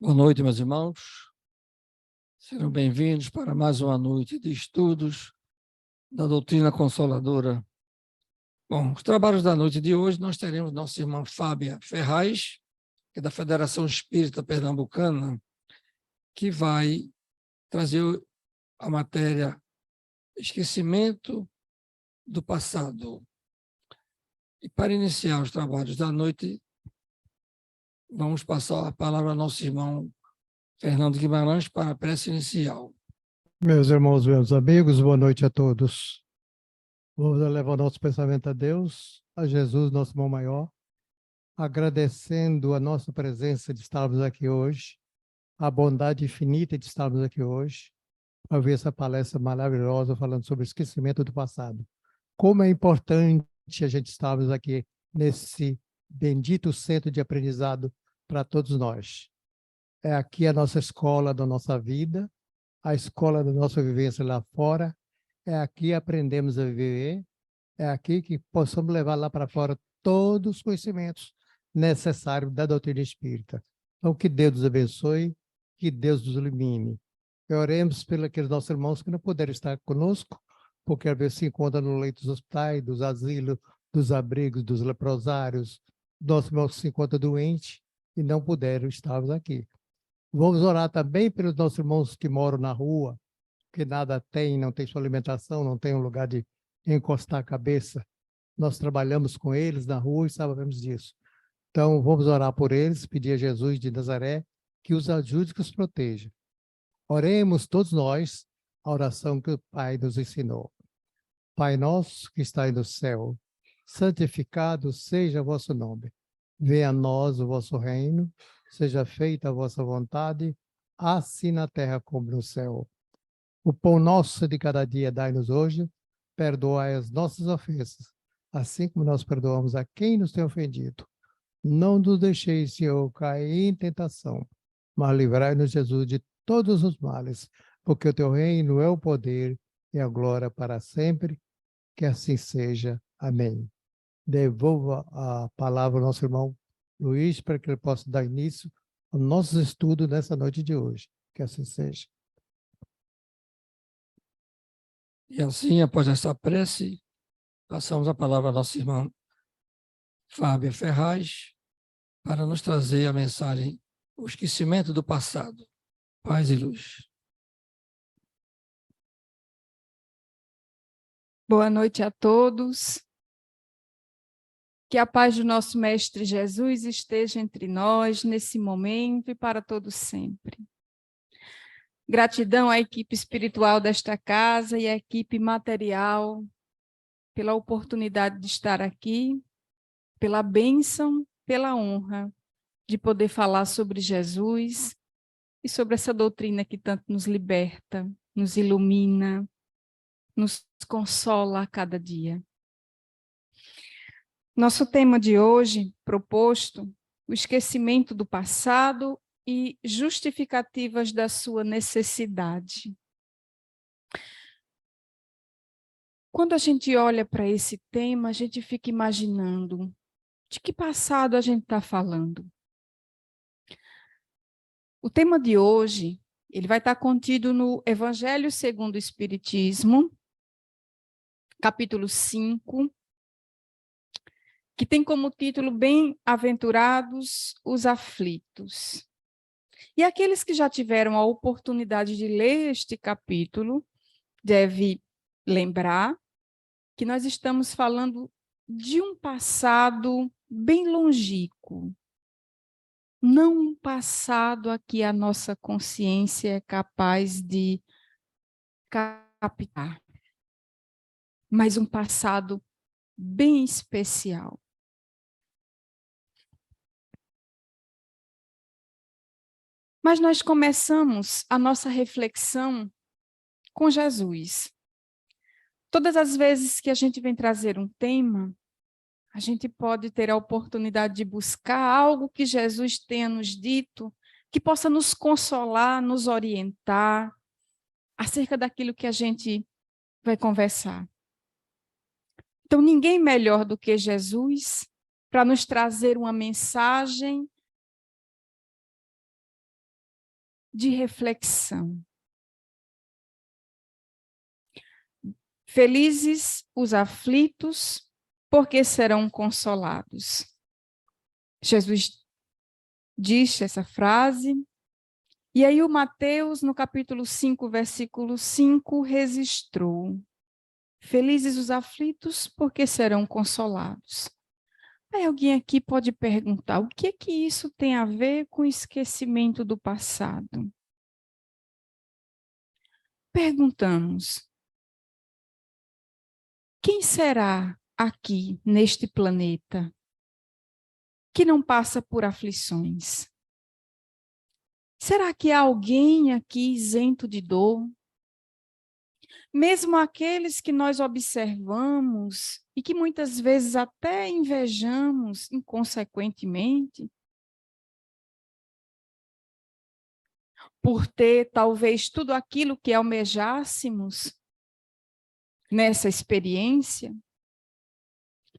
Boa noite, meus irmãos. Serão bem-vindos para mais uma noite de estudos da doutrina consoladora. Bom, os trabalhos da noite de hoje nós teremos nossa irmã Fábia Ferraz, que é da Federação Espírita Pernambucana, que vai trazer a matéria Esquecimento do Passado. E para iniciar os trabalhos da noite, vamos passar a palavra ao nosso irmão Fernando Guimarães para a prece inicial. Meus irmãos, meus amigos, boa noite a todos. Vamos levar nosso pensamento a Deus, a Jesus, nosso irmão maior, agradecendo a nossa presença de estarmos aqui hoje, a bondade infinita de estarmos aqui hoje, para ver essa palestra maravilhosa falando sobre o esquecimento do passado. Como é importante a gente estarmos aqui nesse bendito centro de aprendizado para todos nós. É aqui a nossa escola da nossa vida, a escola da nossa vivência lá fora, é aqui que aprendemos a viver, é aqui que possamos levar lá para fora todos os conhecimentos necessários da doutrina espírita. Então, que Deus nos abençoe, que Deus nos ilumine. E oremos pelos aqueles nossos irmãos que não puderam estar conosco, porque às vezes se encontram no leito dos hospitais, dos asilos, dos abrigos, dos leprosários, nossos irmãos que se encontram doentes e não puderam estar aqui. Vamos orar também pelos nossos irmãos que moram na rua, que nada tem, não tem sua alimentação, não tem um lugar de encostar a cabeça. Nós trabalhamos com eles na rua e sabemos disso. Então, vamos orar por eles, pedir a Jesus de Nazaré que os ajude, que os proteja. Oremos todos nós a oração que o Pai nos ensinou. Pai nosso que está no céu, santificado seja o vosso nome. Venha a nós o vosso reino, seja feita a vossa vontade, assim na terra como no céu. O pão nosso de cada dia dai-nos hoje, perdoai as nossas ofensas, assim como nós perdoamos a quem nos tem ofendido. Não nos deixeis, Senhor, cair em tentação, mas livrai-nos, Jesus, de todos os males, porque o teu reino é o poder e a glória para sempre. Que assim seja. Amém. Devolva a palavra ao nosso irmão Luiz, para que ele possa dar início ao nosso estudo nessa noite de hoje. Que assim seja. E assim, após essa prece, passamos a palavra à nossa irmã Fábia Ferraz para nos trazer a mensagem O Esquecimento do Passado. Paz e luz. Boa noite a todos. Que a paz do nosso Mestre Jesus esteja entre nós nesse momento e para todos sempre. Gratidão à equipe espiritual desta casa e à equipe material pela oportunidade de estar aqui, pela bênção, pela honra de poder falar sobre Jesus e sobre essa doutrina que tanto nos liberta, nos ilumina, nos consola a cada dia. Nosso tema de hoje, proposto, o esquecimento do passado e justificativas da sua necessidade. Quando a gente olha para esse tema, a gente fica imaginando de que passado a gente está falando. O tema de hoje, ele vai estar contido no Evangelho segundo o Espiritismo, capítulo 5, que tem como título Bem-aventurados os aflitos. E aqueles que já tiveram a oportunidade de ler este capítulo, devem lembrar que nós estamos falando de um passado bem longínquo, não um passado a que a nossa consciência é capaz de captar, mas um passado bem especial. Mas nós começamos a nossa reflexão com Jesus. Todas as vezes que a gente vem trazer um tema, a gente pode ter a oportunidade de buscar algo que Jesus tenha nos dito, que possa nos consolar, nos orientar acerca daquilo que a gente vai conversar. Então, ninguém melhor do que Jesus para nos trazer uma mensagem de reflexão. Felizes os aflitos, porque serão consolados. Jesus disse essa frase, e aí o Mateus, no capítulo 5, versículo 5, registrou: felizes os aflitos, porque serão consolados. Aí alguém aqui pode perguntar, o que é que isso tem a ver com o esquecimento do passado? Perguntamos, quem será aqui, neste planeta, que não passa por aflições? Será que há alguém aqui isento de dor? Mesmo aqueles que nós observamos e que muitas vezes até invejamos inconsequentemente, por ter talvez tudo aquilo que almejássemos nessa experiência,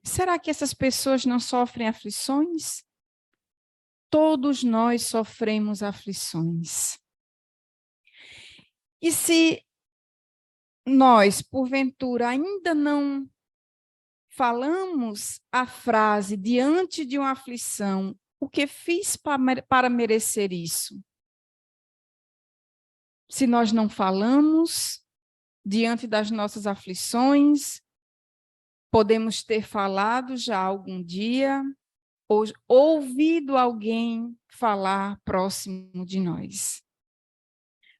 será que essas pessoas não sofrem aflições? Todos nós sofremos aflições. E se nós, porventura, ainda não falamos a frase diante de uma aflição, o que fiz para merecer isso? Se nós não falamos diante das nossas aflições, podemos ter falado já algum dia, ou ouvido alguém falar próximo de nós.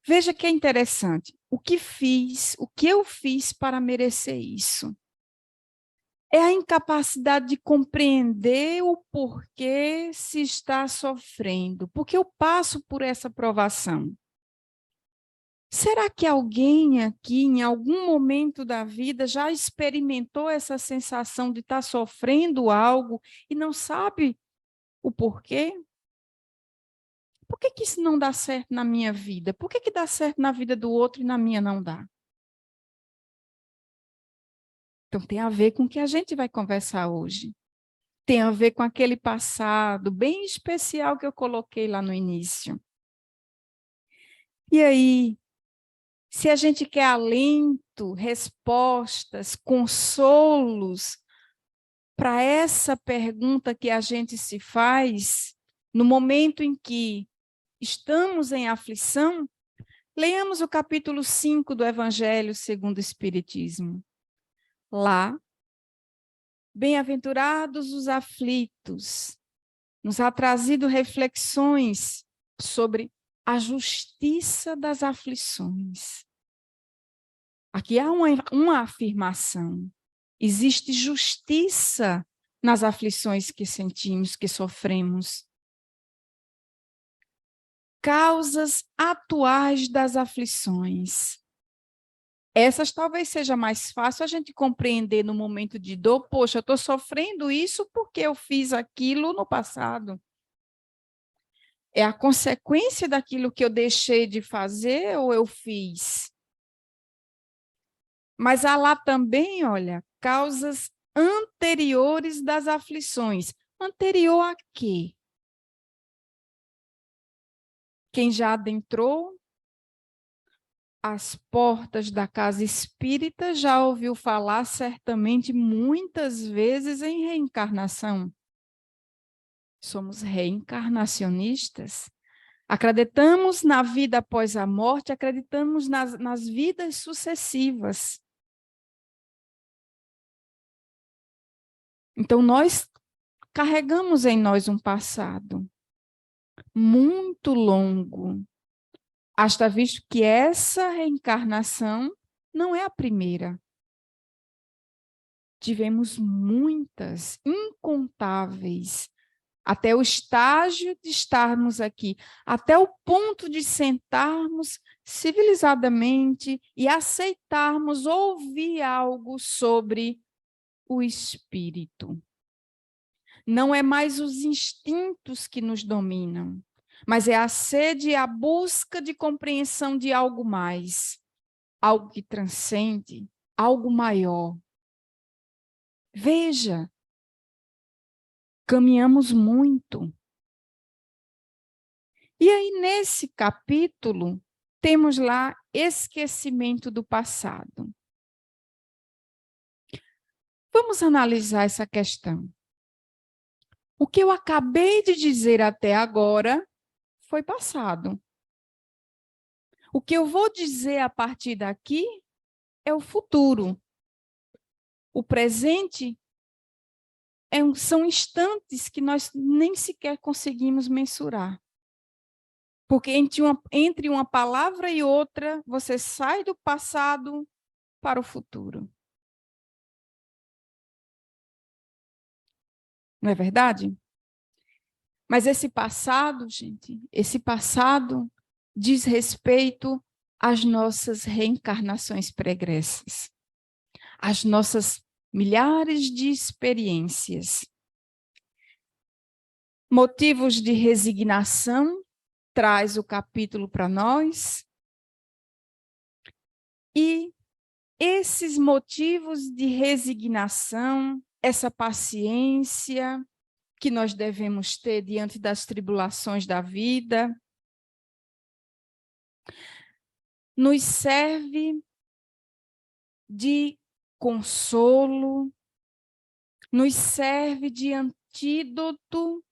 Veja que é interessante. O que eu fiz para merecer isso? É a incapacidade de compreender o porquê se está sofrendo, porque eu passo por essa provação. Será que alguém aqui, em algum momento da vida, já experimentou essa sensação de estar sofrendo algo e não sabe o porquê? Por que isso não dá certo na minha vida? Por que dá certo na vida do outro e na minha não dá? Então, tem a ver com o que a gente vai conversar hoje. Tem a ver com aquele passado bem especial que eu coloquei lá no início. E aí, se a gente quer alento, respostas, consolos para essa pergunta que a gente se faz, no momento em que estamos em aflição, leamos o capítulo 5 do Evangelho segundo o Espiritismo. Lá, bem-aventurados os aflitos, nos ha trazido reflexões sobre a justiça das aflições. Aqui há uma afirmação. Existe justiça nas aflições que sentimos, que sofremos. Causas atuais das aflições. Essas talvez seja mais fácil a gente compreender no momento de dor. Poxa, eu estou sofrendo isso porque eu fiz aquilo no passado. É a consequência daquilo que eu deixei de fazer ou eu fiz? Mas há lá também, olha, causas anteriores das aflições. Anterior a quê? Quem já adentrou as portas da casa espírita já ouviu falar certamente muitas vezes em reencarnação. Somos reencarnacionistas. Acreditamos na vida após a morte, acreditamos nas vidas sucessivas. Então, nós carregamos em nós um passado muito longo, hasta visto que essa reencarnação não é a primeira. Tivemos muitas, incontáveis, até o estágio de estarmos aqui, até o ponto de sentarmos civilizadamente e aceitarmos ouvir algo sobre o espírito. Não é mais os instintos que nos dominam, mas é a sede e a busca de compreensão de algo mais, algo que transcende, algo maior. Veja, caminhamos muito. E aí, nesse capítulo, temos lá esquecimento do passado. Vamos analisar essa questão. O que eu acabei de dizer até agora foi passado. O que eu vou dizer a partir daqui é o futuro. O presente são instantes que nós nem sequer conseguimos mensurar. Porque entre uma palavra e outra, você sai do passado para o futuro. Não é verdade? Mas esse passado, gente, esse passado diz respeito às nossas reencarnações pregressas, às nossas milhares de experiências. Motivos de resignação, traz o capítulo para nós. E esses motivos de resignação, essa paciência que nós devemos ter diante das tribulações da vida, nos serve de consolo, nos serve de antídoto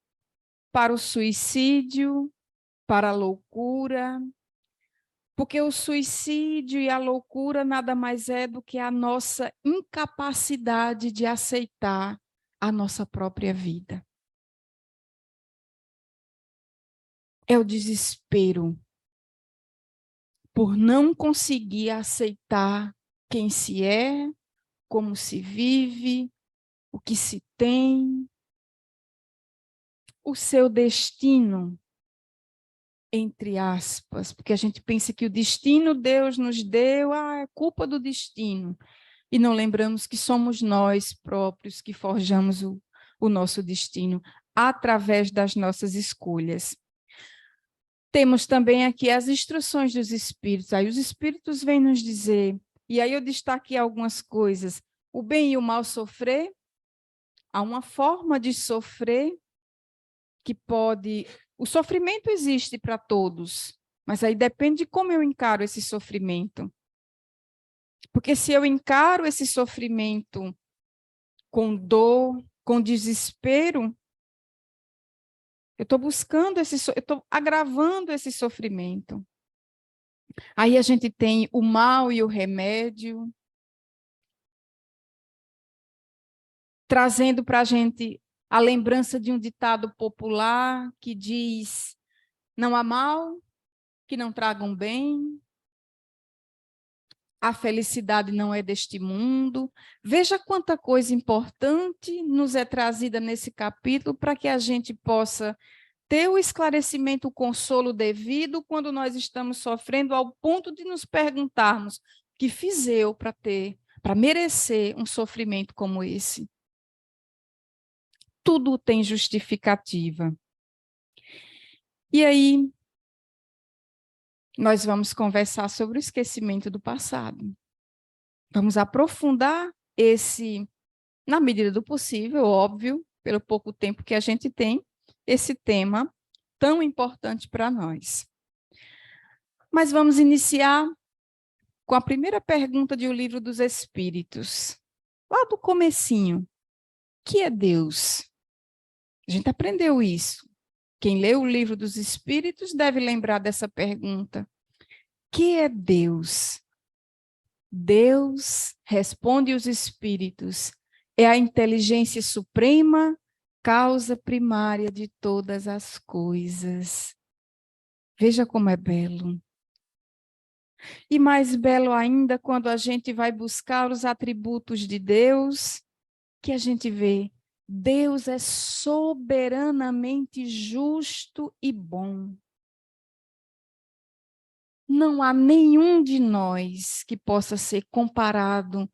para o suicídio, para a loucura, porque o suicídio e a loucura nada mais é do que a nossa incapacidade de aceitar a nossa própria vida. É o desespero por não conseguir aceitar quem se é, como se vive, o que se tem, o seu destino, entre aspas, porque a gente pensa que o destino Deus nos deu, é culpa do destino, e não lembramos que somos nós próprios que forjamos o nosso destino através das nossas escolhas. Temos também aqui as instruções dos espíritos, aí os espíritos vêm nos dizer, e aí eu destaquei algumas coisas, o bem e o mal sofrer, há uma forma de sofrer que pode... O sofrimento existe para todos, mas aí depende de como eu encaro esse sofrimento. Porque se eu encaro esse sofrimento com dor, com desespero, eu estou buscando eu estou agravando esse sofrimento. Aí a gente tem o mal e o remédio, trazendo para a gente a lembrança de um ditado popular que diz: não há mal que não traga um bem, a felicidade não é deste mundo. Veja quanta coisa importante nos é trazida nesse capítulo para que a gente possa ter o esclarecimento, o consolo devido quando nós estamos sofrendo, ao ponto de nos perguntarmos: o que fiz eu para merecer um sofrimento como esse? Tudo tem justificativa. E aí, nós vamos conversar sobre o esquecimento do passado. Vamos aprofundar na medida do possível, óbvio, pelo pouco tempo que a gente tem, esse tema tão importante para nós. Mas vamos iniciar com a primeira pergunta de O Livro dos Espíritos, lá do comecinho. O que é Deus? A gente aprendeu isso. Quem lê o Livro dos Espíritos deve lembrar dessa pergunta. O que é Deus? Deus, responde os Espíritos, é a inteligência suprema, causa primária de todas as coisas. Veja como é belo. E mais belo ainda quando a gente vai buscar os atributos de Deus, que a gente vê, Deus é soberanamente justo e bom. Não há nenhum de nós que possa ser comparado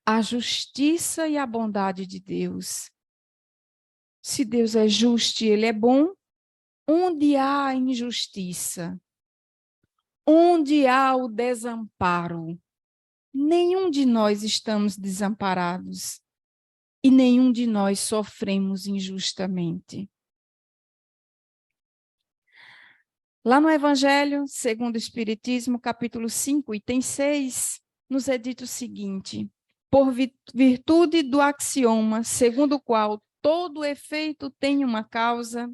à justiça e à bondade de Deus. Se Deus é justo e Ele é bom, onde há injustiça? Onde há o desamparo? Nenhum de nós estamos desamparados e nenhum de nós sofremos injustamente. Lá no Evangelho, segundo o Espiritismo, capítulo 5, item 6, nos é dito o seguinte: por virtude do axioma, segundo o qual todo efeito tem uma causa,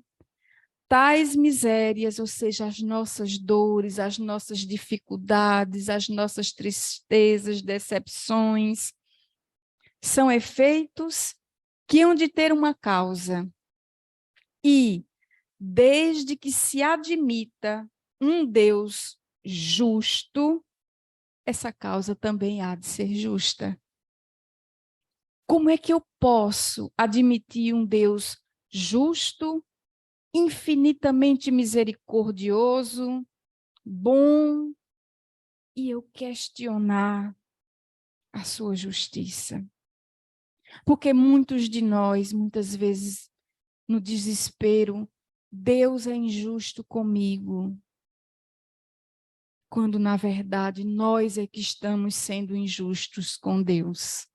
tais misérias, ou seja, as nossas dores, as nossas dificuldades, as nossas tristezas, decepções, são efeitos que hão de ter uma causa. E, desde que se admita um Deus justo, essa causa também há de ser justa. Como é que eu posso admitir um Deus justo, infinitamente misericordioso, bom, e eu questionar a sua justiça? Porque muitos de nós, muitas vezes, no desespero, Deus é injusto comigo, quando, na verdade, nós é que estamos sendo injustos com Deus.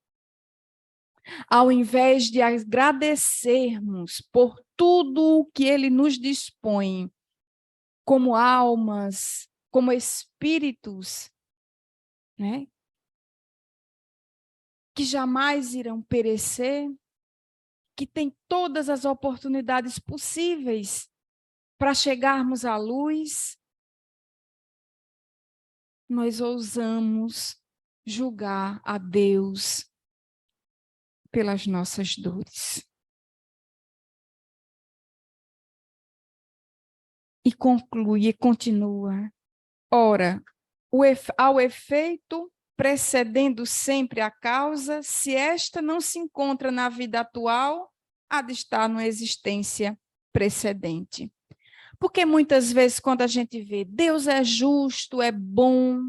Ao invés de agradecermos por tudo o que Ele nos dispõe, como almas, como espíritos, né, que jamais irão perecer, que têm todas as oportunidades possíveis para chegarmos à luz, nós ousamos julgar a Deus pelas nossas dores. E conclui e continua. Ora, ao efeito, precedendo sempre a causa, se esta não se encontra na vida atual, há de estar numa existência precedente. Porque muitas vezes, quando a gente vê Deus é justo, é bom,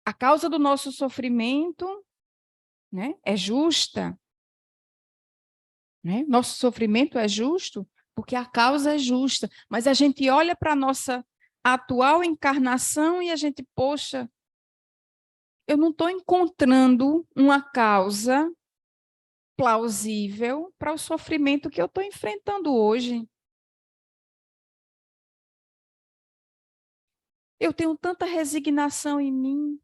a causa do nosso sofrimento, né, é justa. Né? Nosso sofrimento é justo porque a causa é justa. Mas a gente olha para a nossa atual encarnação e a gente, poxa, eu não estou encontrando uma causa plausível para o sofrimento que eu estou enfrentando hoje. Eu tenho tanta resignação em mim.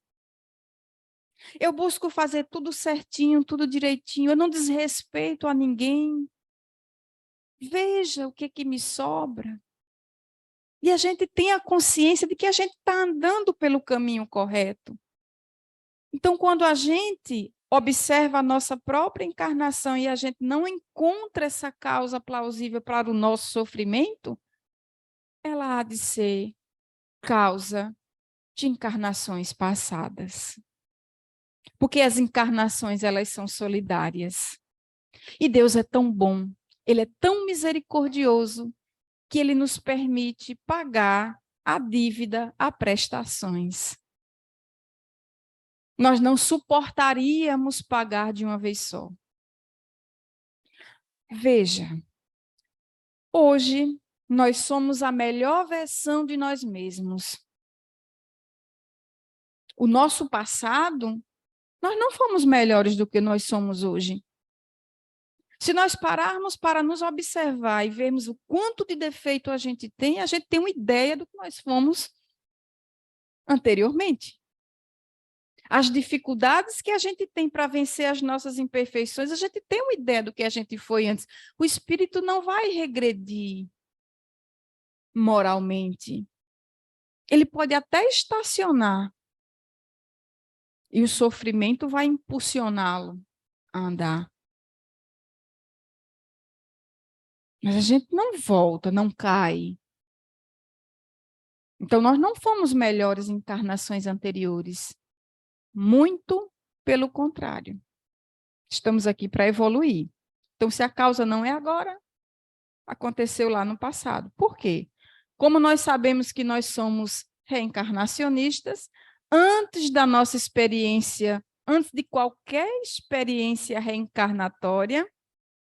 Eu busco fazer tudo certinho, tudo direitinho. Eu não desrespeito a ninguém. Veja o que me sobra. E a gente tem a consciência de que a gente está andando pelo caminho correto. Então, quando a gente observa a nossa própria encarnação e a gente não encontra essa causa plausível para o nosso sofrimento, ela há de ser causa de encarnações passadas. Porque as encarnações, elas são solidárias. E Deus é tão bom, Ele é tão misericordioso, que Ele nos permite pagar a dívida a prestações. Nós não suportaríamos pagar de uma vez só. Veja, hoje nós somos a melhor versão de nós mesmos. O nosso passado, nós não fomos melhores do que nós somos hoje. Se nós pararmos para nos observar e vermos o quanto de defeito a gente tem uma ideia do que nós fomos anteriormente. As dificuldades que a gente tem para vencer as nossas imperfeições, a gente tem uma ideia do que a gente foi antes. O espírito não vai regredir moralmente. Ele pode até estacionar. E o sofrimento vai impulsioná-lo a andar. Mas a gente não volta, não cai. Então, nós não fomos melhores em encarnações anteriores. Muito pelo contrário. Estamos aqui para evoluir. Então, se a causa não é agora, aconteceu lá no passado. Por quê? Como nós sabemos que nós somos reencarnacionistas, antes da nossa experiência, antes de qualquer experiência reencarnatória,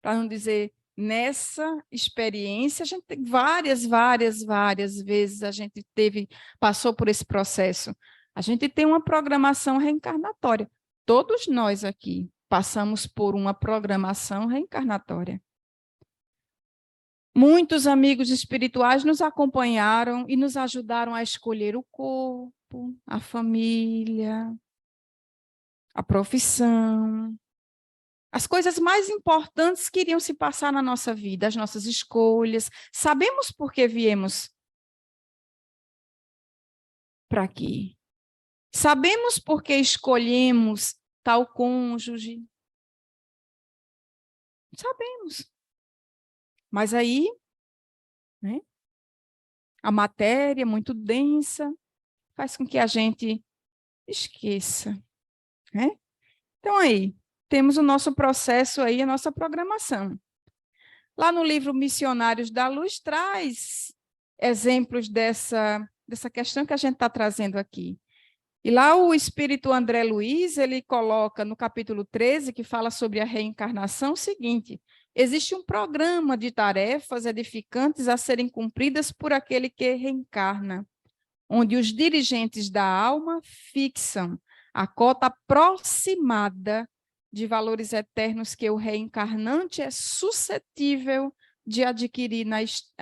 para não dizer nessa experiência, a gente tem várias vezes a gente passou por esse processo. A gente tem uma programação reencarnatória. Todos nós aqui passamos por uma programação reencarnatória. Muitos amigos espirituais nos acompanharam e nos ajudaram a escolher o corpo, a família, a profissão, as coisas mais importantes que iriam se passar na nossa vida, as nossas escolhas. Sabemos por que viemos para aqui. Sabemos por que escolhemos tal cônjuge. Sabemos. Mas aí, né, a matéria muito densa faz com que a gente esqueça, né? Então aí, temos o nosso processo aí, a nossa programação. Lá no livro Missionários da Luz traz exemplos dessa questão que a gente está trazendo aqui. E lá o espírito André Luiz, ele coloca no capítulo 13, que fala sobre a reencarnação, o seguinte: existe um programa de tarefas edificantes a serem cumpridas por aquele que reencarna, onde os dirigentes da alma fixam a cota aproximada de valores eternos que o reencarnante é suscetível de adquirir na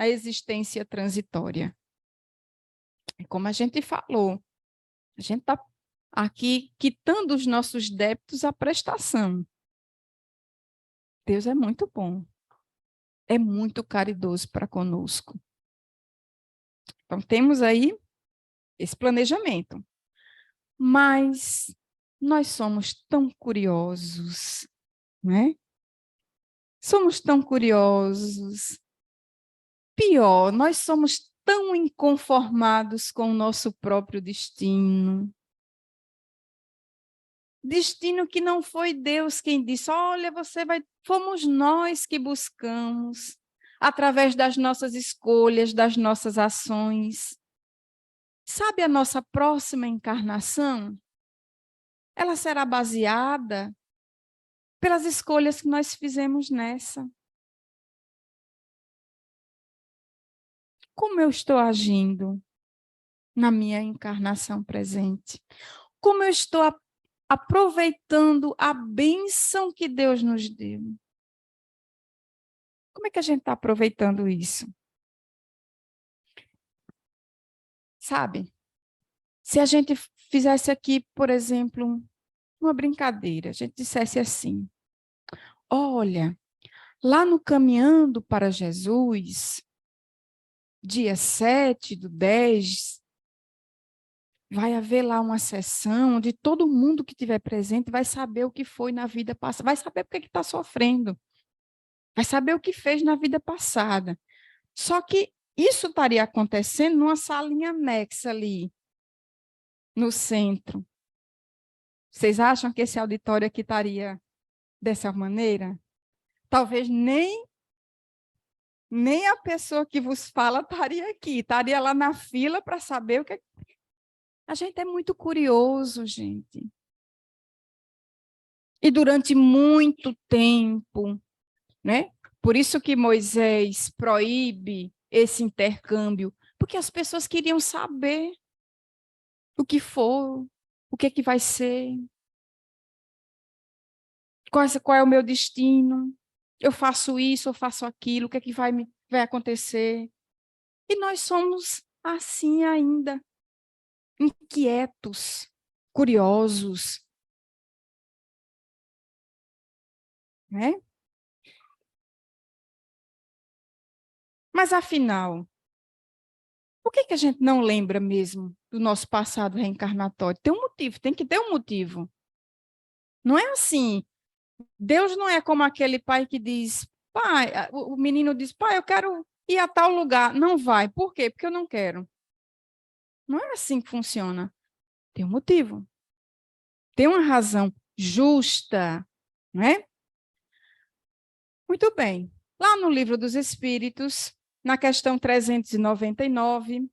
existência transitória. E como a gente falou, a gente está aqui quitando os nossos débitos à prestação. Deus é muito bom. É muito caridoso para conosco. Então, temos aí esse planejamento. Mas nós somos tão curiosos, né? Somos tão curiosos. Pior, nós somos tão inconformados com o nosso próprio destino. Destino que não foi Deus quem disse: olha, você vai. Fomos nós que buscamos, através das nossas escolhas, das nossas ações. Sabe a nossa próxima encarnação? Ela será baseada pelas escolhas que nós fizemos nessa. Como eu estou agindo na minha encarnação presente? Como eu estou aproveitando a bênção que Deus nos deu? Como é que a gente está aproveitando isso? Sabe? Se a gente fizesse aqui, por exemplo, uma brincadeira, a gente dissesse assim: olha, lá no Caminhando para Jesus, dia 7/10, vai haver lá uma sessão onde todo mundo que estiver presente vai saber o que foi na vida passada, vai saber por que está sofrendo, vai saber o que fez na vida passada. Só que isso estaria acontecendo numa salinha anexa ali, no centro. Vocês acham que esse auditório aqui estaria dessa maneira? Talvez nem a pessoa que vos fala estaria aqui, estaria lá na fila para saber o que... A gente é muito curioso, gente. E durante muito tempo, né? Por isso que Moisés proíbe esse intercâmbio, porque as pessoas queriam saber o que for, o que é que vai ser, qual é o meu destino, eu faço isso, eu faço aquilo, o que é que vai acontecer. E nós somos assim ainda, inquietos, curiosos, né? Mas afinal, por que a gente não lembra mesmo do nosso passado reencarnatório? Tem um motivo, tem que ter um motivo. Não é assim. Deus não é como aquele pai que diz: pai, o menino diz: pai, eu quero ir a tal lugar. Não vai. Por quê? Porque eu não quero. Não é assim que funciona. Tem um motivo. Tem uma razão justa, não é? Muito bem. Lá no Livro dos Espíritos, na questão 399,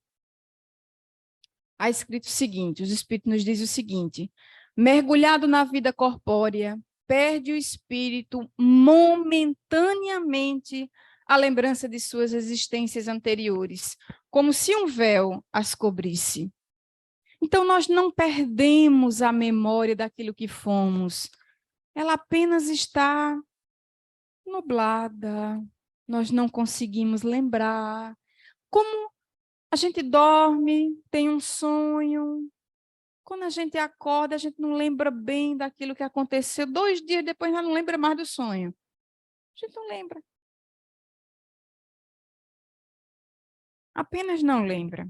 há escrito o seguinte: os Espíritos nos dizem o seguinte: mergulhado na vida corpórea, perde o espírito momentaneamente a lembrança de suas existências anteriores, como se um véu as cobrisse. Então, nós não perdemos a memória daquilo que fomos. Ela apenas está nublada, nós não conseguimos lembrar. Como a gente dorme, tem um sonho, quando a gente acorda, a gente não lembra bem daquilo que aconteceu. 2 dias depois, já não lembra mais do sonho. A gente não lembra. Apenas não lembra.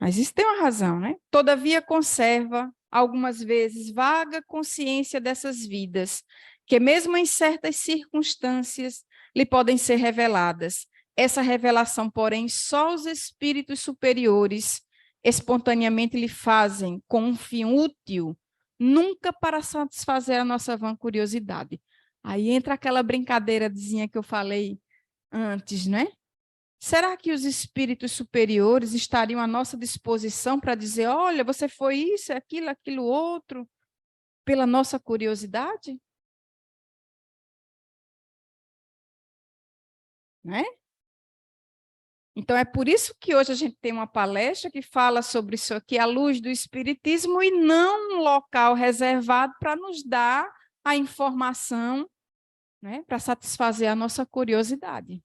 Mas isso tem uma razão, né? Todavia conserva, algumas vezes, vaga consciência dessas vidas, que mesmo em certas circunstâncias lhe podem ser reveladas. Essa revelação, porém, só os espíritos superiores espontaneamente lhe fazem com um fim útil, nunca para satisfazer a nossa vã curiosidade. Aí entra aquela brincadeirazinha que eu falei antes, né? Será que os espíritos superiores estariam à nossa disposição para dizer, olha, você foi isso, aquilo outro, pela nossa curiosidade? Né? Então, é por isso que hoje a gente tem uma palestra que fala sobre isso aqui, a luz do espiritismo, e não um local reservado para nos dar a informação, né, para satisfazer a nossa curiosidade.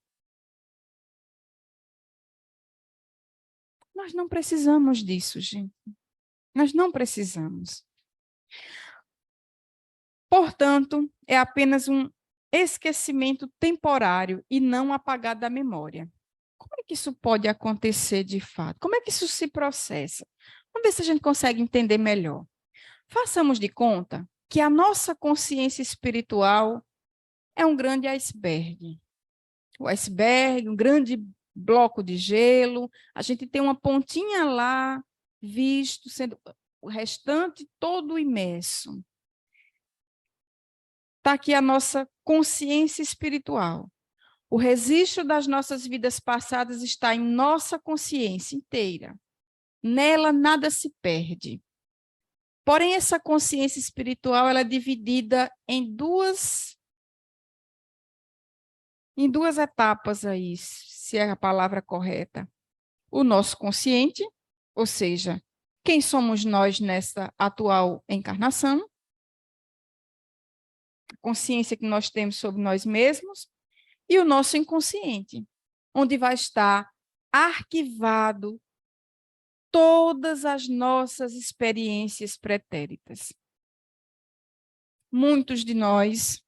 Nós não precisamos disso, gente. Nós não precisamos. Portanto, é apenas um esquecimento temporário e não apagado da memória. Como é que isso pode acontecer de fato? Como é que isso se processa? Vamos ver se a gente consegue entender melhor. Façamos de conta que a nossa consciência espiritual é um grande iceberg. O iceberg, um grande bloco de gelo, a gente tem uma pontinha lá, visto, sendo o restante todo imerso. Está aqui a nossa consciência espiritual. O registro das nossas vidas passadas está em nossa consciência inteira. Nela nada se perde. Porém, essa consciência espiritual ela é dividida em duas etapas aí, se é a palavra correta. O nosso consciente, ou seja, quem somos nós nessa atual encarnação, a consciência que nós temos sobre nós mesmos, e o nosso inconsciente, onde vai estar arquivado todas as nossas experiências pretéritas. Muitos de nós,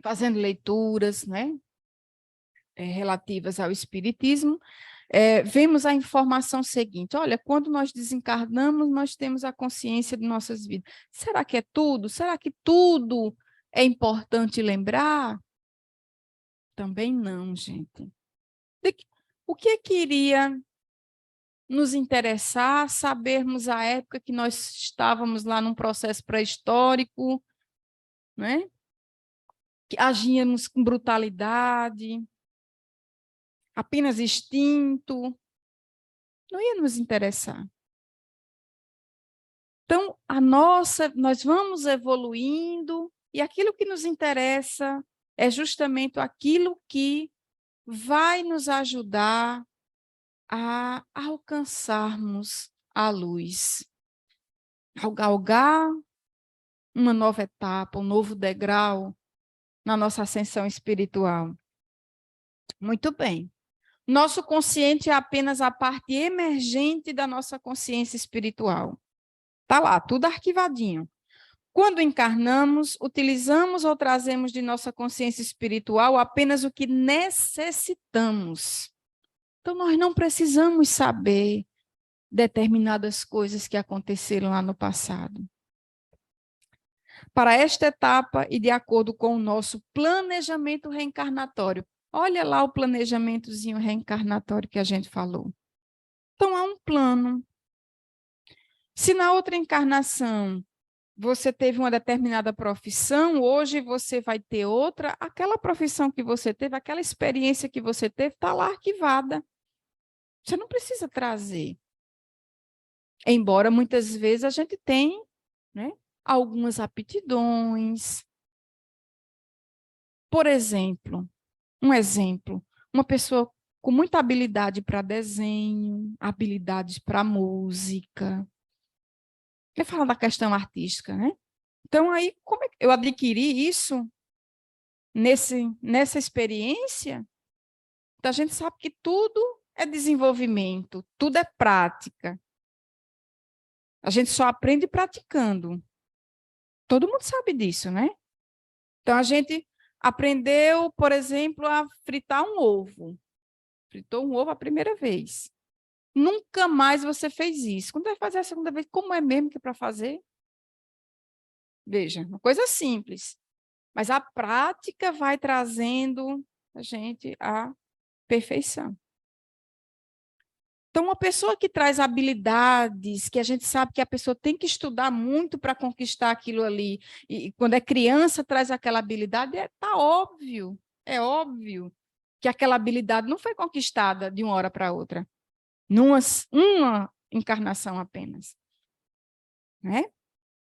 fazendo leituras, né, relativas ao espiritismo, vemos a informação seguinte, olha, quando nós desencarnamos, nós temos a consciência de nossas vidas. Será que é tudo? Será que tudo é importante lembrar? Também não, gente. O que iria nos interessar sabermos a época que nós estávamos lá num processo pré-histórico, né? Que agíamos com brutalidade, apenas instinto? Não ia nos interessar. Então, nós vamos evoluindo e aquilo que nos interessa é justamente aquilo que vai nos ajudar a alcançarmos a luz, ao galgar uma nova etapa, um novo degrau na nossa ascensão espiritual. Muito bem. Nosso consciente é apenas a parte emergente da nossa consciência espiritual. Está lá, tudo arquivadinho. Quando encarnamos, utilizamos ou trazemos de nossa consciência espiritual apenas o que necessitamos. Então, nós não precisamos saber determinadas coisas que aconteceram lá no passado. Para esta etapa e de acordo com o nosso planejamento reencarnatório. Olha lá o planejamentozinho reencarnatório que a gente falou. Então, há um plano. Se na outra encarnação você teve uma determinada profissão, hoje você vai ter outra, aquela profissão que você teve, aquela experiência que você teve, está lá arquivada. Você não precisa trazer. Embora muitas vezes a gente tenha, né, algumas aptidões. Por exemplo, uma pessoa com muita habilidade para desenho, habilidades para música. Eu falo da questão artística, né? Então, aí, como é que eu adquiri isso? nessa experiência, então a gente sabe que tudo é desenvolvimento, tudo é prática. A gente só aprende praticando. Todo mundo sabe disso, né? Então, a gente aprendeu, por exemplo, a fritar um ovo. Fritou um ovo a primeira vez. Nunca mais você fez isso. Quando vai fazer a segunda vez, como é mesmo que é para fazer? Veja, uma coisa simples. Mas a prática vai trazendo a gente à perfeição. Então, uma pessoa que traz habilidades, que a gente sabe que a pessoa tem que estudar muito para conquistar aquilo ali, e quando é criança traz aquela habilidade, tá óbvio, é óbvio que aquela habilidade não foi conquistada de uma hora para outra, uma encarnação apenas, né?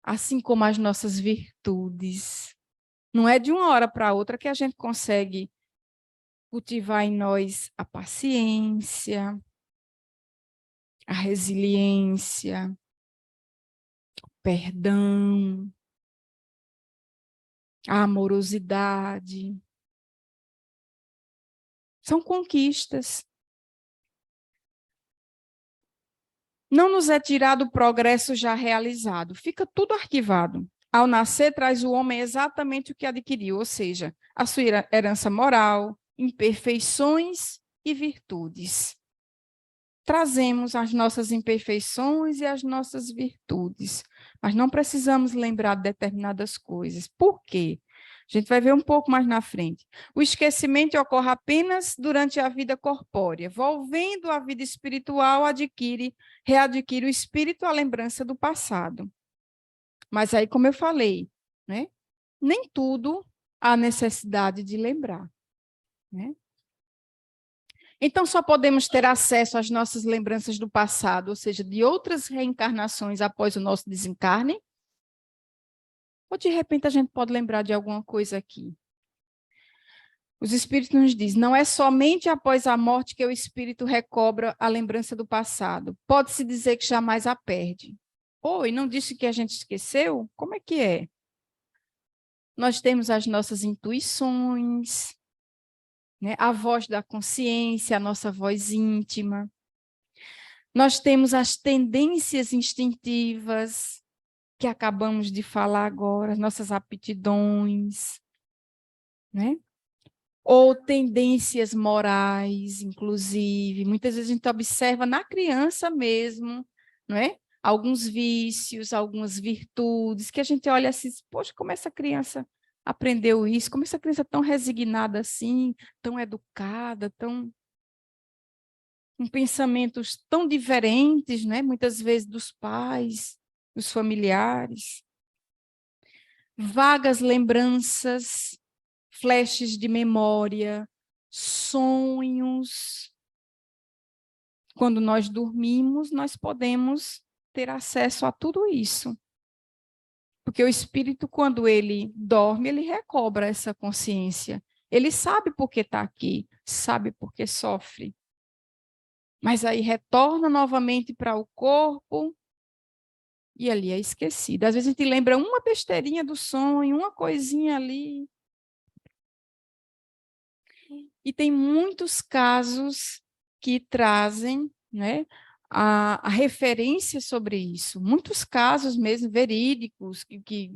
Assim como as nossas virtudes. Não é de uma hora para outra que a gente consegue cultivar em nós a paciência, a resiliência, o perdão, a amorosidade. São conquistas. Não nos é tirado o progresso já realizado, fica tudo arquivado. Ao nascer, traz o homem exatamente o que adquiriu, ou seja, a sua herança moral, imperfeições e virtudes. Trazemos as nossas imperfeições e as nossas virtudes, mas não precisamos lembrar de determinadas coisas. Por quê? A gente vai ver um pouco mais na frente. O esquecimento ocorre apenas durante a vida corpórea. Volvendo à vida espiritual, readquire o espírito a lembrança do passado. Mas aí, como eu falei, né? Nem tudo há necessidade de lembrar, né? Então, só podemos ter acesso às nossas lembranças do passado, ou seja, de outras reencarnações após o nosso desencarne? Ou, de repente, a gente pode lembrar de alguma coisa aqui? Os Espíritos nos dizem, não é somente após a morte que o Espírito recobra a lembrança do passado. Pode-se dizer que jamais a perde. E não disse que a gente esqueceu? Como é que é? Nós temos as nossas intuições, né? A voz da consciência, a nossa voz íntima. Nós temos as tendências instintivas, que acabamos de falar agora, as nossas aptidões, né? Ou tendências morais, inclusive. Muitas vezes a gente observa na criança mesmo, não é? Alguns vícios, algumas virtudes, que a gente olha assim, poxa, como essa criança aprendeu isso, como essa criança é tão resignada assim, tão educada, com pensamentos tão diferentes, né? Muitas vezes dos pais, dos familiares. Vagas lembranças, flashes de memória, sonhos. Quando nós dormimos, nós podemos ter acesso a tudo isso. Porque o espírito, quando ele dorme, ele recobra essa consciência. Ele sabe por que está aqui, sabe por que sofre. Mas aí retorna novamente para o corpo e ali é esquecido. Às vezes a gente lembra uma besteirinha do sonho, uma coisinha ali. E tem muitos casos que trazem, né, a referência sobre isso. Muitos casos mesmo verídicos que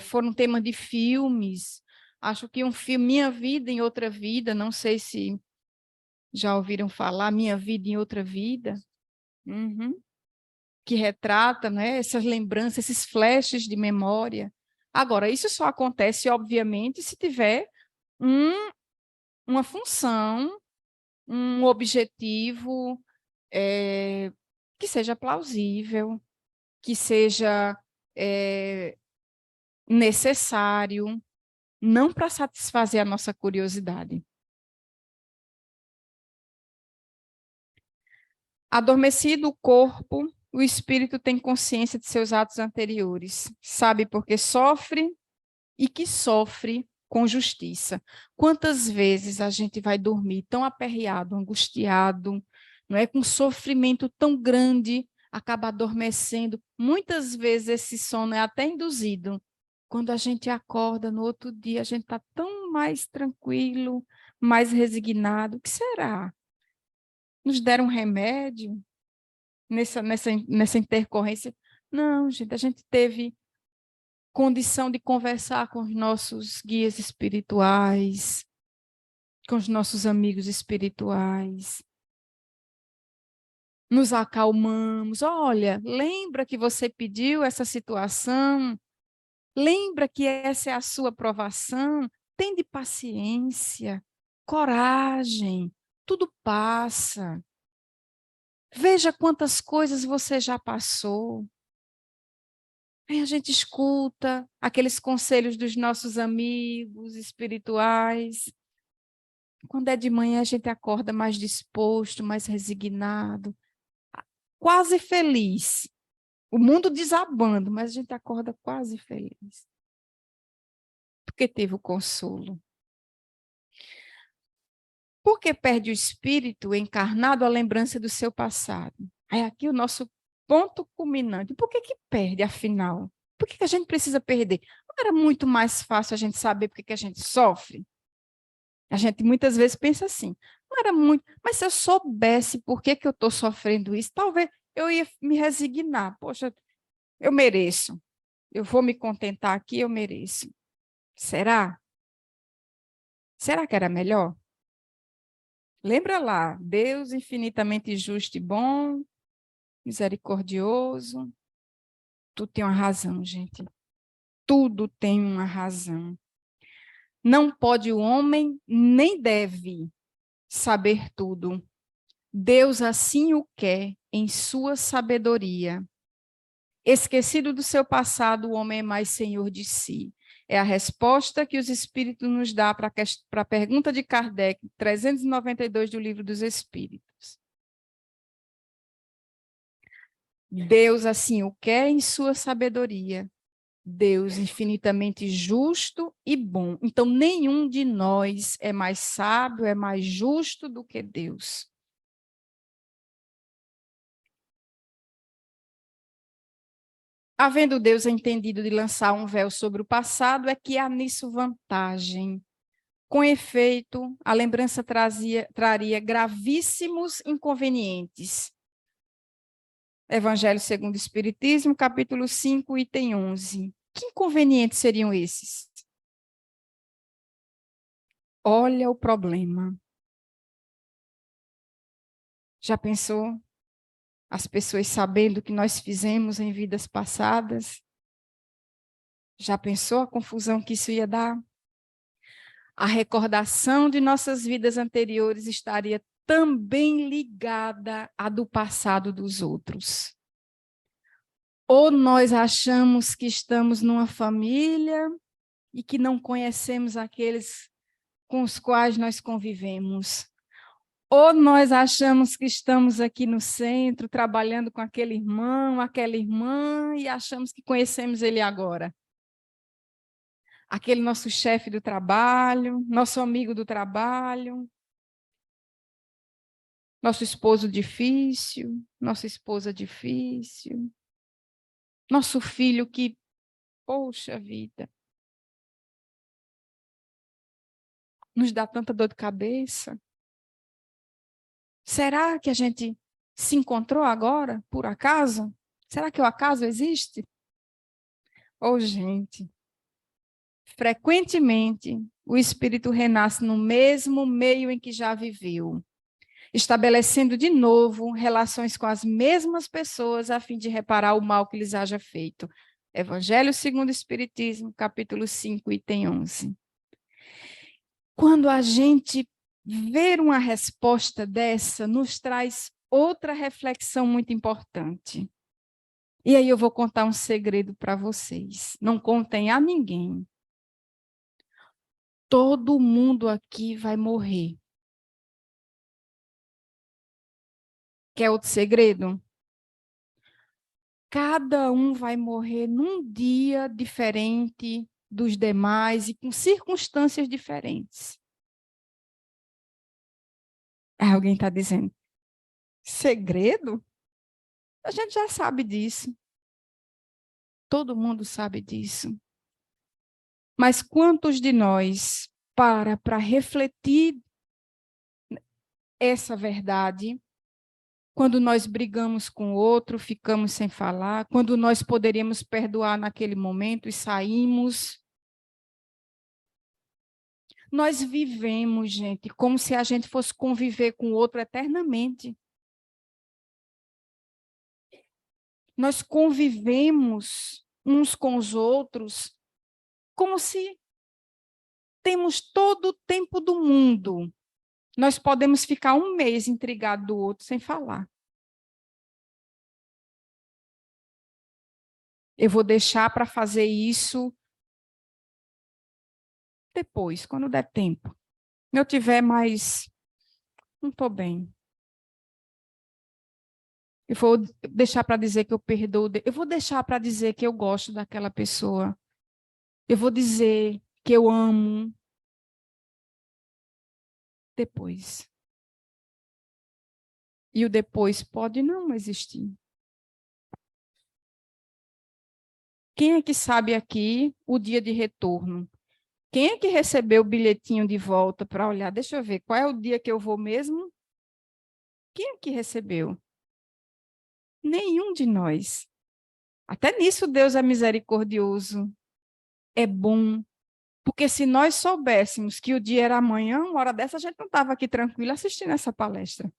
foram tema de filmes. Acho que um filme, Minha Vida em Outra Vida, não sei se já ouviram falar, Minha Vida em Outra Vida, que retrata, né, essas lembranças, esses flashes de memória. Agora, isso só acontece, obviamente, se tiver uma função, um objetivo que seja plausível, que seja necessário, não para satisfazer a nossa curiosidade. Adormecido o corpo, o espírito tem consciência de seus atos anteriores, sabe por que sofre e que sofre com justiça. Quantas vezes a gente vai dormir tão aperreado, angustiado, não é, com sofrimento tão grande, acaba adormecendo. Muitas vezes esse sono é até induzido. Quando a gente acorda no outro dia, a gente está tão mais tranquilo, mais resignado. O que será? Nos deram um remédio nessa intercorrência? Não, gente, a gente teve condição de conversar com os nossos guias espirituais, com os nossos amigos espirituais. Nos acalmamos. Olha, lembra que você pediu essa situação? Lembra que essa é a sua provação? Tende paciência, coragem, tudo passa. Veja quantas coisas você já passou. Aí a gente escuta aqueles conselhos dos nossos amigos espirituais. Quando é de manhã, a gente acorda mais disposto, mais resignado, quase feliz. O mundo desabando, mas a gente acorda quase feliz. Porque teve o consolo. Porque perde o espírito encarnado a lembrança do seu passado. Aí aqui o nosso ponto culminante. Por que perde, afinal? Por que a gente precisa perder? Não era muito mais fácil a gente saber por que a gente sofre? A gente muitas vezes pensa assim, não era muito, mas se eu soubesse por que eu estou sofrendo isso, talvez eu ia me resignar. Poxa, eu mereço. Eu vou me contentar aqui, eu mereço. Será? Será que era melhor? Lembra lá, Deus infinitamente justo e bom, misericordioso. Tudo tem uma razão, gente. Tudo tem uma razão. Não pode o homem, nem deve saber tudo. Deus assim o quer, em sua sabedoria. Esquecido do seu passado, o homem é mais senhor de si. É a resposta que os Espíritos nos dão para a pergunta de Kardec, 392 do Livro dos Espíritos. Deus assim o quer em sua sabedoria. Deus infinitamente justo e bom. Então, nenhum de nós é mais sábio, é mais justo do que Deus. Havendo Deus entendido de lançar um véu sobre o passado, é que há nisso vantagem. Com efeito, a lembrança traria gravíssimos inconvenientes. Evangelho segundo o Espiritismo, capítulo 5, item 11. Que inconvenientes seriam esses? Olha o problema. Já pensou? As pessoas sabendo o que nós fizemos em vidas passadas? Já pensou a confusão que isso ia dar? A recordação de nossas vidas anteriores estaria também ligada à do passado dos outros. Ou nós achamos que estamos numa família e que não conhecemos aqueles com os quais nós convivemos. Ou nós achamos que estamos aqui no centro, trabalhando com aquele irmão, aquela irmã, e achamos que conhecemos ele agora. Aquele nosso chefe do trabalho, nosso amigo do trabalho, nosso esposo difícil, nossa esposa difícil, nosso filho que, poxa vida, nos dá tanta dor de cabeça. Será que a gente se encontrou agora, por acaso? Será que o acaso existe? Oh, gente, frequentemente o espírito renasce no mesmo meio em que já viveu, estabelecendo de novo relações com as mesmas pessoas a fim de reparar o mal que lhes haja feito. Evangelho segundo o Espiritismo, capítulo 5, item 11. Quando a gente ver uma resposta dessa, nos traz outra reflexão muito importante. E aí eu vou contar um segredo para vocês. Não contem a ninguém. Todo mundo aqui vai morrer. Quer outro segredo? Cada um vai morrer num dia diferente dos demais e com circunstâncias diferentes. Aí alguém está dizendo, segredo? A gente já sabe disso. Todo mundo sabe disso. Mas quantos de nós para refletir essa verdade, quando nós brigamos com o outro, ficamos sem falar, quando nós poderíamos perdoar naquele momento e saímos. Nós vivemos, gente, como se a gente fosse conviver com o outro eternamente. Nós convivemos uns com os outros como se temos todo o tempo do mundo. Nós podemos ficar um mês intrigados do outro sem falar. Eu vou deixar para fazer isso depois, quando der tempo. Eu tiver mais... Não estou bem. Eu vou deixar para dizer que eu perdoo. Eu vou deixar para dizer que eu gosto daquela pessoa. Eu vou dizer que eu amo. Depois. E o depois pode não existir. Quem é que sabe aqui o dia de retorno? Quem é que recebeu o bilhetinho de volta para olhar? Deixa eu ver, qual é o dia que eu vou mesmo? Quem é que recebeu? Nenhum de nós. Até nisso Deus é misericordioso. É bom. Porque se nós soubéssemos que o dia era amanhã, uma hora dessa a gente não estava aqui tranquilo assistindo essa palestra.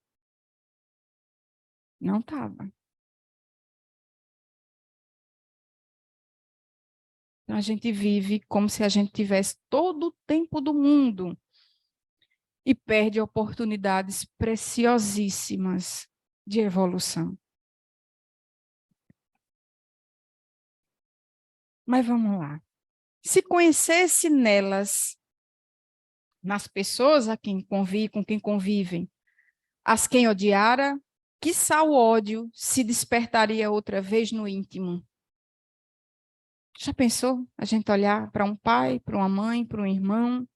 Não estava. A gente vive como se a gente tivesse todo o tempo do mundo e perde oportunidades preciosíssimas de evolução. Mas vamos lá. Se conhecesse nelas, nas pessoas a quem convive, com quem convivem, as quem odiara, quiçá o ódio se despertaria outra vez no íntimo. Já pensou a gente olhar para um pai, para uma mãe, para um irmão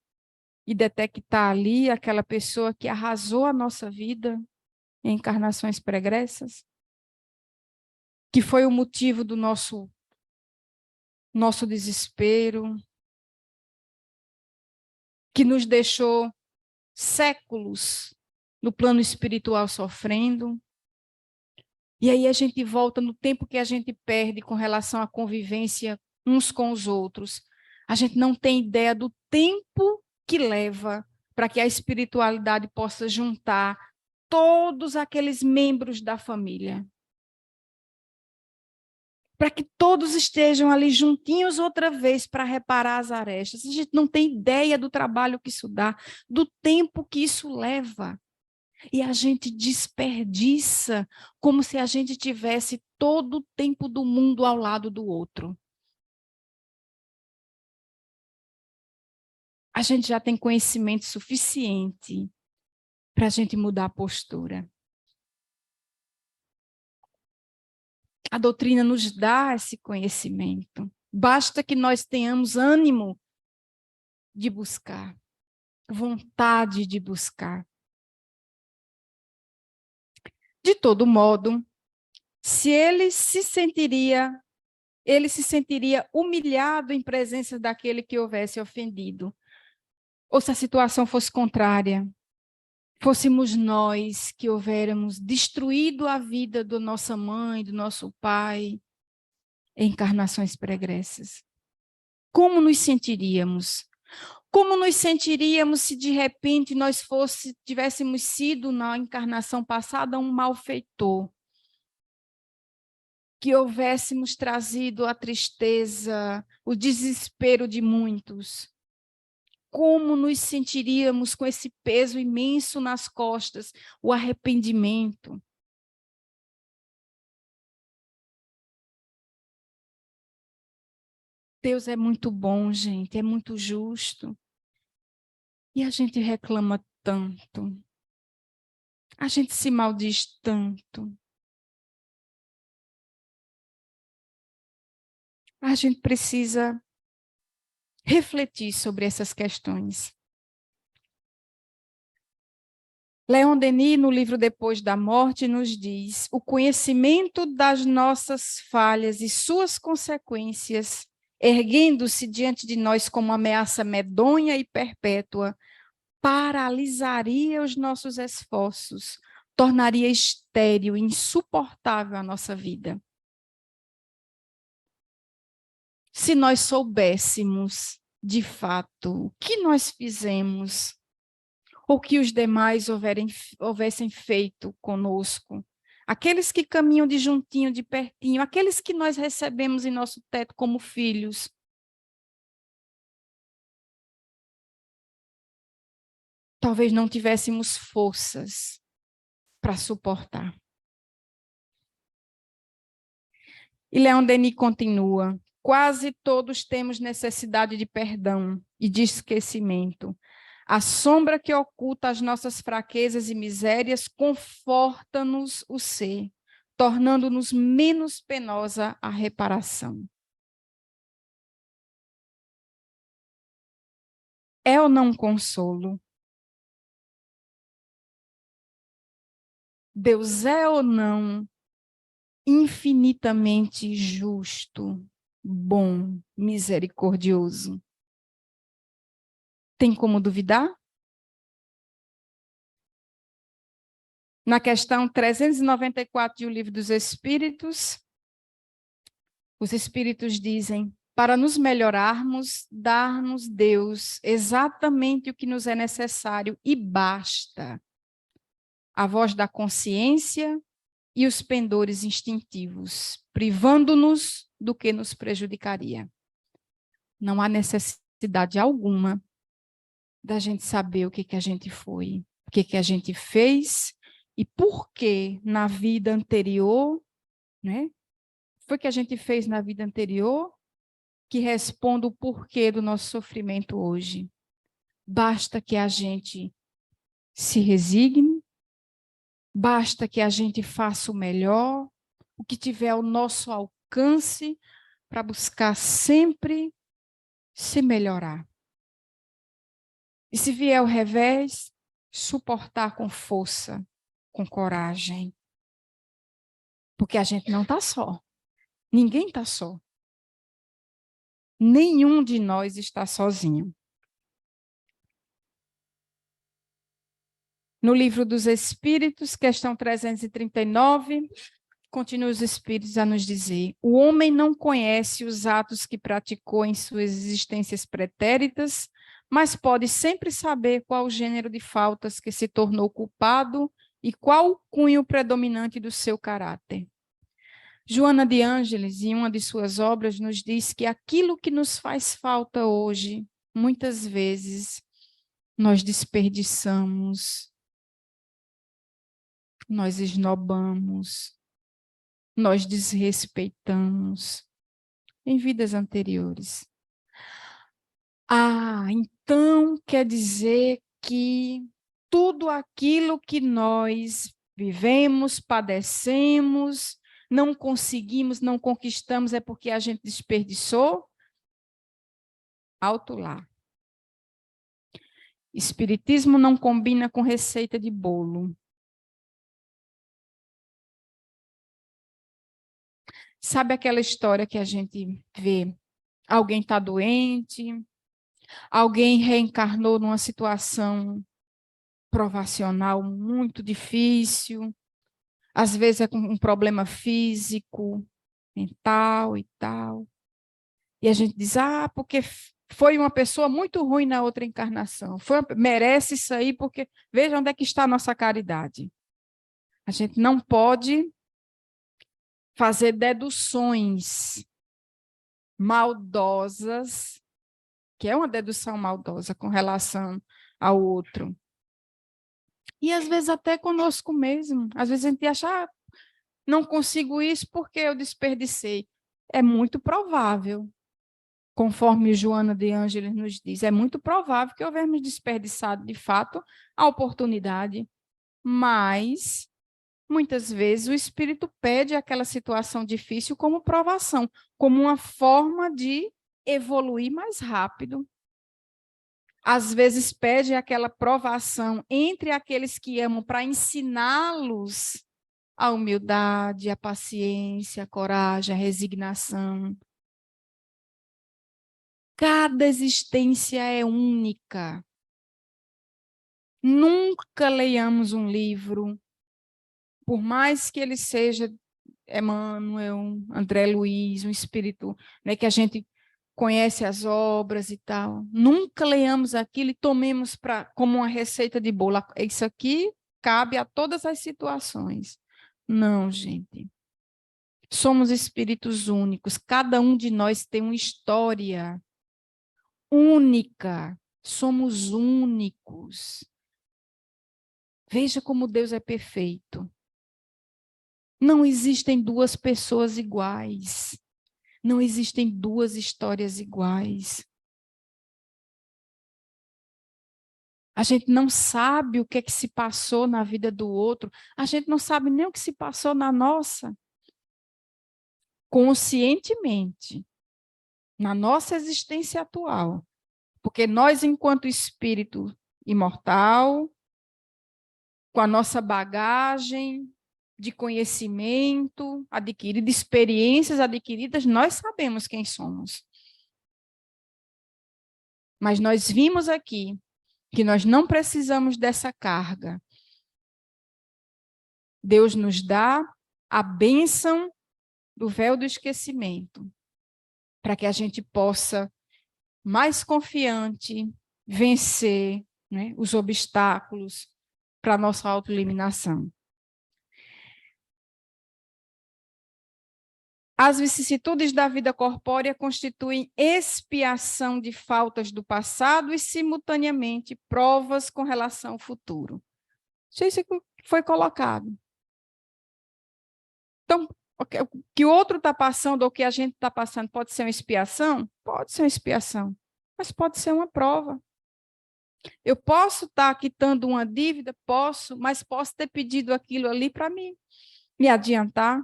e detectar ali aquela pessoa que arrasou a nossa vida em encarnações pregressas? Que foi o motivo do nosso desespero, que nos deixou séculos no plano espiritual sofrendo. E aí a gente volta no tempo que a gente perde com relação à convivência uns com os outros. A gente não tem ideia do tempo que leva para que a espiritualidade possa juntar todos aqueles membros da família. Para que todos estejam ali juntinhos outra vez para reparar as arestas. A gente não tem ideia do trabalho que isso dá, do tempo que isso leva. E a gente desperdiça como se a gente tivesse todo o tempo do mundo ao lado do outro. A gente já tem conhecimento suficiente para a gente mudar a postura. A doutrina nos dá esse conhecimento. Basta que nós tenhamos ânimo de buscar, vontade de buscar. De todo modo, se ele se sentiria humilhado em presença daquele que houvesse ofendido. Ou se a situação fosse contrária, fôssemos nós que houvéssemos destruído a vida da nossa mãe, do nosso pai, em encarnações pregressas. Como nos sentiríamos? Como nos sentiríamos se de repente nós tivéssemos sido na encarnação passada um malfeitor? Que houvéssemos trazido a tristeza, o desespero de muitos? Como nos sentiríamos com esse peso imenso nas costas, o arrependimento? Deus é muito bom, gente, é muito justo. E a gente reclama tanto. A gente se maldiz tanto. A gente precisa refletir sobre essas questões. Leon Denis, no livro Depois da Morte, nos diz: o conhecimento das nossas falhas e suas consequências erguendo-se diante de nós como uma ameaça medonha e perpétua, paralisaria os nossos esforços, tornaria estéril, insuportável a nossa vida. Se nós soubéssemos, de fato, o que nós fizemos, ou que os demais houvessem feito conosco, aqueles que caminham de juntinho, de pertinho, aqueles que nós recebemos em nosso teto como filhos, talvez não tivéssemos forças para suportar. E Leon Denis continua: quase todos temos necessidade de perdão e de esquecimento. A sombra que oculta as nossas fraquezas e misérias conforta-nos o ser, tornando-nos menos penosa a reparação. É ou não um consolo? Deus é ou não infinitamente justo, bom, misericordioso? Tem como duvidar? Na questão 394 do Livro dos Espíritos, os Espíritos dizem: para nos melhorarmos, dar-nos Deus exatamente o que nos é necessário e basta. A voz da consciência e os pendores instintivos, privando-nos do que nos prejudicaria. Não há necessidade alguma da gente saber o que a gente foi, o que a gente fez e por que na vida anterior, né? Foi que a gente fez na vida anterior que responda o porquê do nosso sofrimento hoje. Basta que a gente se resigne, basta que a gente faça o melhor, o que tiver ao nosso alcance, para buscar sempre se melhorar. E se vier o revés, suportar com força, com coragem. Porque a gente não está só. Ninguém está só. Nenhum de nós está sozinho. No Livro dos Espíritos, questão 339, continua os Espíritos a nos dizer: o homem não conhece os atos que praticou em suas existências pretéritas, mas pode sempre saber qual o gênero de faltas que se tornou culpado e qual o cunho predominante do seu caráter. Joana de Ângeles, em uma de suas obras, nos diz que aquilo que nos faz falta hoje, muitas vezes, nós desperdiçamos, nós esnobamos, nós desrespeitamos em vidas anteriores. Ah, então quer dizer que tudo aquilo que nós vivemos, padecemos, não conseguimos, não conquistamos, é porque a gente desperdiçou? Alto lá. Espiritismo não combina com receita de bolo. Sabe aquela história que a gente vê? Alguém está doente, alguém reencarnou numa situação provacional muito difícil, às vezes é com um problema físico, mental e tal. E a gente diz, porque foi uma pessoa muito ruim na outra encarnação, merece isso aí, porque veja onde é que está a nossa caridade. A gente não pode fazer deduções maldosas, que é uma dedução maldosa com relação ao outro. E às vezes até conosco mesmo. Às vezes a gente acha, não consigo isso porque eu desperdicei. É muito provável, conforme Joana de Ângeles nos diz, é muito provável que houvemos desperdiçado de fato a oportunidade, mas muitas vezes o espírito pede aquela situação difícil como provação, como uma forma de evoluir mais rápido. Às vezes pede aquela provação entre aqueles que amam para ensiná-los a humildade, a paciência, a coragem, a resignação. Cada existência é única. Nunca leiamos um livro, por mais que ele seja Emmanuel, André Luiz, um espírito, né, que a gente conhece as obras e tal. Nunca leiamos aquilo e tomemos como uma receita de bolo. Isso aqui cabe a todas as situações. Não, gente. Somos espíritos únicos. Cada um de nós tem uma história única. Somos únicos. Veja como Deus é perfeito. Não existem duas pessoas iguais. Não existem duas histórias iguais. A gente não sabe o que é que se passou na vida do outro. A gente não sabe nem o que se passou na nossa. Conscientemente. Na nossa existência atual. Porque nós, enquanto espírito imortal, com a nossa bagagem de conhecimento adquirido, de experiências adquiridas, nós sabemos quem somos. Mas nós vimos aqui que nós não precisamos dessa carga. Deus nos dá a bênção do véu do esquecimento, para que a gente possa, mais confiante, vencer, né, os obstáculos para a nossa autoeliminação. As vicissitudes da vida corpórea constituem expiação de faltas do passado e, simultaneamente, provas com relação ao futuro. Isso que foi colocado. Então, o que o outro está passando ou o que a gente está passando pode ser uma expiação? Pode ser uma expiação, mas pode ser uma prova. Eu posso estar quitando uma dívida? Posso, mas posso ter pedido aquilo ali para me adiantar,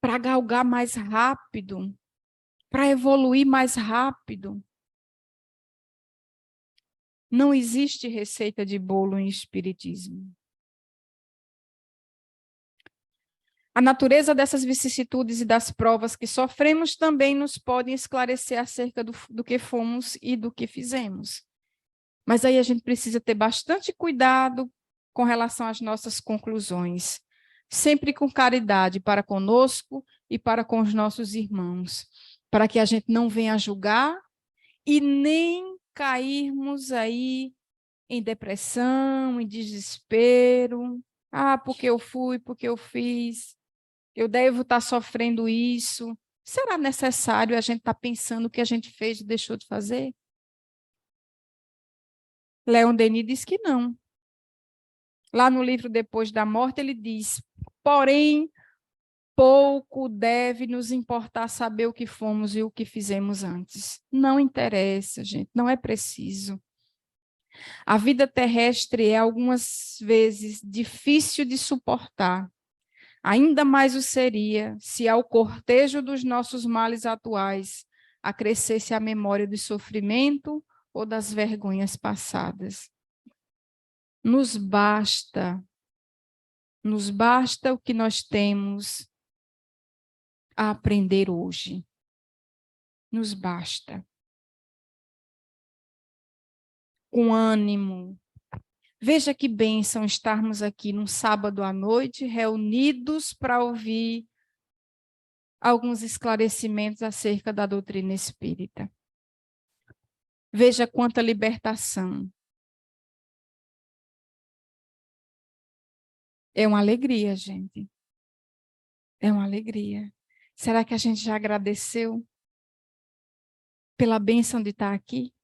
para galgar mais rápido, para evoluir mais rápido. Não existe receita de bolo em espiritismo. A natureza dessas vicissitudes e das provas que sofremos também nos podem esclarecer acerca do que fomos e do que fizemos. Mas aí a gente precisa ter bastante cuidado com relação às nossas conclusões, sempre com caridade para conosco e para com os nossos irmãos, para que a gente não venha julgar e nem cairmos aí em depressão, em desespero. Ah, porque eu fui, porque eu fiz, eu devo estar sofrendo isso. Será necessário a gente estar pensando o que a gente fez e deixou de fazer? Leon Denis diz que não. Lá no livro Depois da Morte, ele diz, porém, pouco deve nos importar saber o que fomos e o que fizemos antes. Não interessa, gente, não é preciso. A vida terrestre é algumas vezes difícil de suportar. Ainda mais o seria se ao cortejo dos nossos males atuais acrescesse a memória do sofrimento ou das vergonhas passadas. Nos basta o que nós temos a aprender hoje. Nos basta. Com ânimo. Veja que bênção estarmos aqui num sábado à noite, reunidos para ouvir alguns esclarecimentos acerca da doutrina espírita. Veja quanta libertação. É uma alegria, gente. É uma alegria. Será que a gente já agradeceu pela bênção de estar aqui?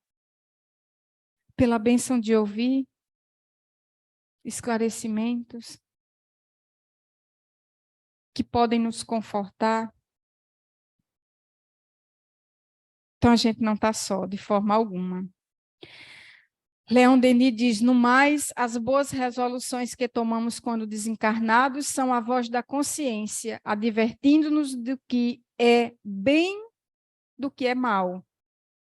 Pela bênção de ouvir esclarecimentos que podem nos confortar? Então, a gente não está só, de forma alguma. Leon Denis diz, no mais, as boas resoluções que tomamos quando desencarnados são a voz da consciência, advertindo-nos do que é bem do que é mal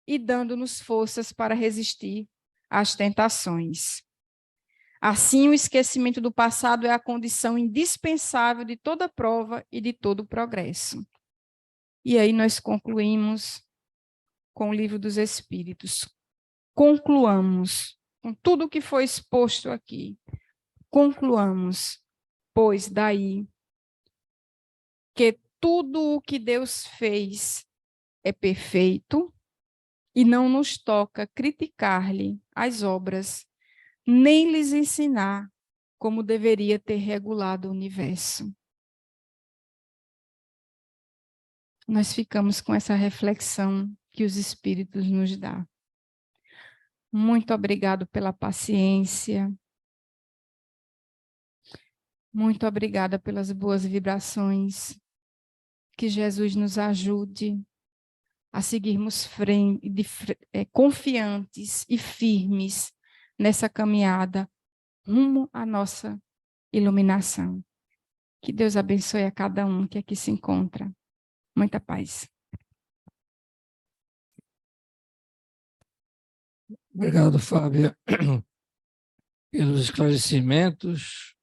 e dando-nos forças para resistir às tentações. Assim, o esquecimento do passado é a condição indispensável de toda prova e de todo progresso. E aí nós concluímos com o Livro dos Espíritos. Concluamos com tudo o que foi exposto aqui. Concluamos, pois daí que tudo o que Deus fez é perfeito e não nos toca criticar-lhe as obras, nem lhes ensinar como deveria ter regulado o universo. Nós ficamos com essa reflexão que os Espíritos nos dão. Muito obrigado pela paciência. Muito obrigada pelas boas vibrações. Que Jesus nos ajude a seguirmos confiantes e firmes nessa caminhada rumo à nossa iluminação. Que Deus abençoe a cada um que aqui se encontra. Muita paz. Obrigado, Fábia, pelos esclarecimentos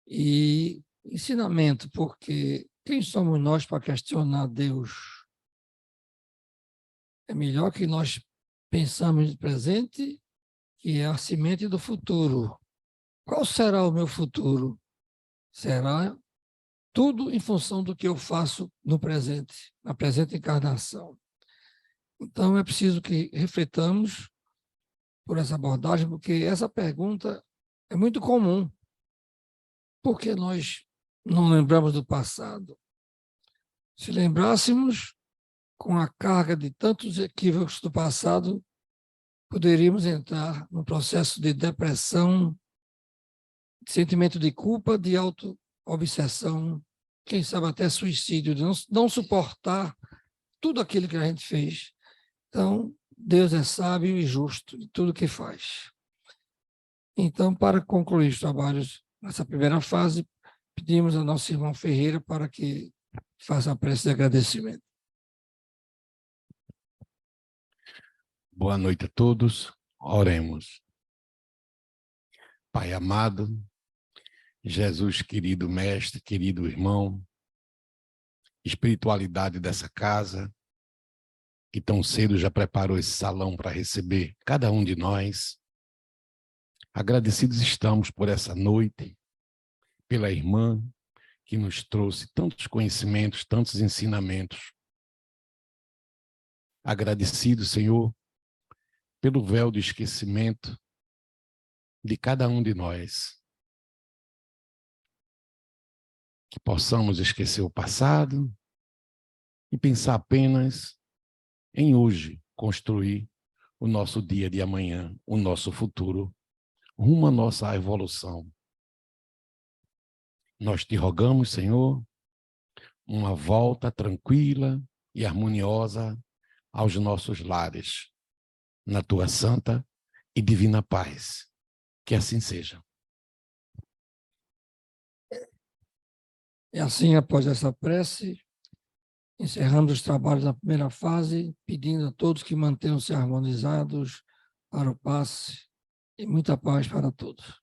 e ensinamento, porque quem somos nós para questionar Deus? É melhor que nós pensamos no presente, que é a semente do futuro. Qual será o meu futuro? Será tudo em função do que eu faço no presente, na presente encarnação. Então, é preciso que refletamos por essa abordagem, porque essa pergunta é muito comum. Por que nós não lembramos do passado? Se lembrássemos, com a carga de tantos equívocos do passado, poderíamos entrar no processo de depressão, de sentimento de culpa, de auto-obsessão, quem sabe até suicídio, de não suportar tudo aquilo que a gente fez. Então, Deus é sábio e justo em tudo que faz. Então, para concluir os trabalhos nessa primeira fase, pedimos ao nosso irmão Ferreira para que faça a prece de agradecimento. Boa noite a todos. Oremos. Pai amado, Jesus, querido mestre, querido irmão, espiritualidade dessa casa, que tão cedo já preparou esse salão para receber cada um de nós. Agradecidos estamos por essa noite, pela irmã que nos trouxe tantos conhecimentos, tantos ensinamentos. Agradecido, Senhor, pelo véu do esquecimento de cada um de nós. Que possamos esquecer o passado e pensar apenas em hoje, construir o nosso dia de amanhã, o nosso futuro, rumo à nossa evolução. Nós te rogamos, Senhor, uma volta tranquila e harmoniosa aos nossos lares, na tua santa e divina paz. Que assim seja. E assim, após essa prece, encerramos os trabalhos da primeira fase, pedindo a todos que mantenham-se harmonizados para o passe e muita paz para todos.